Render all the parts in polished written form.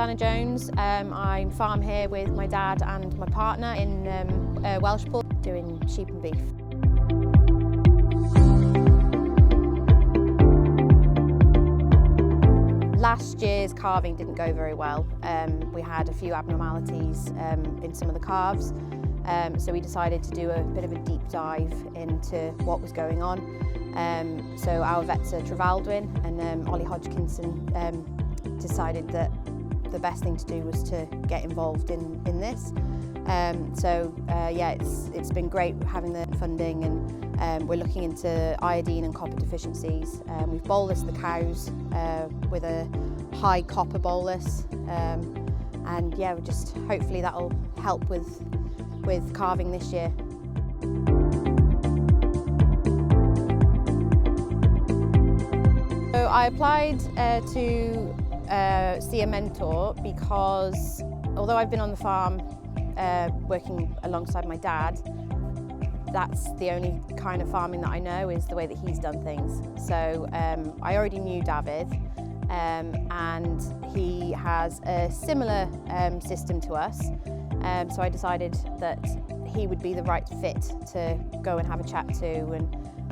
Anna Jones. I farm here with my dad and my partner in Welshpool, doing sheep and beef. Last year's calving didn't go very well. We had a few abnormalities in some of the calves, so we decided to do a bit of a deep dive into what was going on. So our vets are Trefaldwyn and Ollie Hodgkinson decided that the best thing to do was to get involved in this. Yeah, it's been great having the funding, and we're looking into iodine and copper deficiencies. We've bolused the cows with a high copper bolus, and yeah, just hopefully that'll help with calving this year. So I applied to see a mentor because although I've been on the farm working alongside my dad, that's the only kind of farming that I know is the way that he's done things. So I already knew David, and he has a similar system to us. So I decided that he would be the right fit to go and have a chat to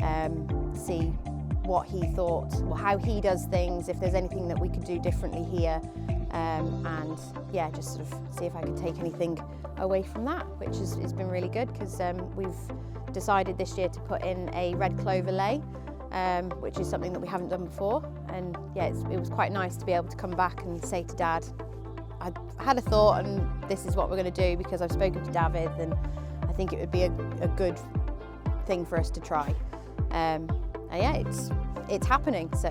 and see what he thought, or how he does things, if there's anything that we could do differently here, and yeah, just sort of see if I could take anything away from that, which has been really good because we've decided this year to put in a red clover lay, which is something that we haven't done before, and yeah, it was quite nice to be able to come back and say to Dad, I had a thought and this is what we're going to do because I've spoken to David and I think it would be a good thing for us to try. Yeah, it's happening, so.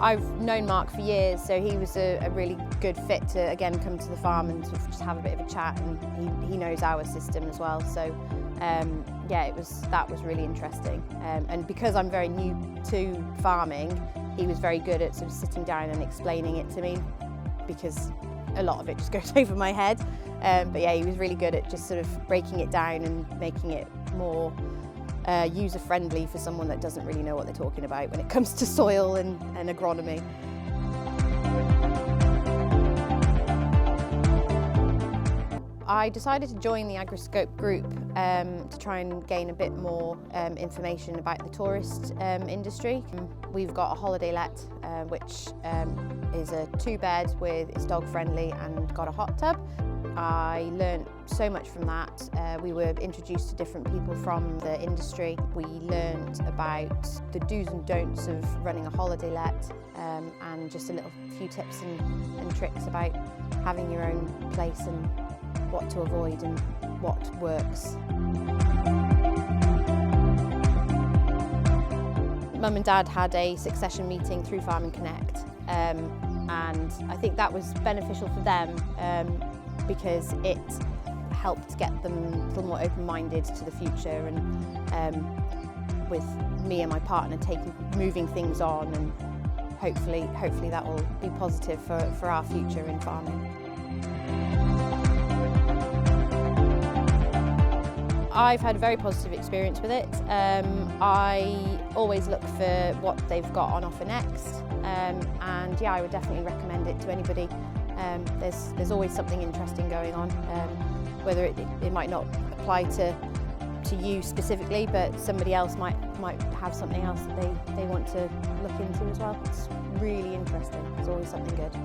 I've known Mark for years, so he was a really good fit to again come to the farm and sort of just have a bit of a chat, and he knows our system as well. So yeah, that was really interesting. And because I'm very new to farming, he was very good at sort of sitting down and explaining it to me, because a lot of it just goes over my head. But yeah, he was really good at just sort of breaking it down and making it more user-friendly for someone that doesn't really know what they're talking about when it comes to soil and agronomy. I decided to join the Agriscope group to try and gain a bit more information about the tourist industry. We've got a holiday let, which is a 2-bed with, it's dog friendly and got a hot tub. I learned so much from that. We were introduced to different people from the industry. We learned about the do's and don'ts of running a holiday let, and just a few tips and tricks about having your own place and what to avoid and what works. Mum and Dad had a succession meeting through Farming Connect, and I think that was beneficial for them because it helped get them a little more open-minded to the future, and with me and my partner moving things on, and hopefully that will be positive for our future in farming. I've had a very positive experience with it. I always look for what they've got on offer next, and yeah, I would definitely recommend it to anybody. There's always something interesting going on, whether it might not apply to you specifically, but somebody else might have something else that they want to look into as well. It's really interesting. There's always something good.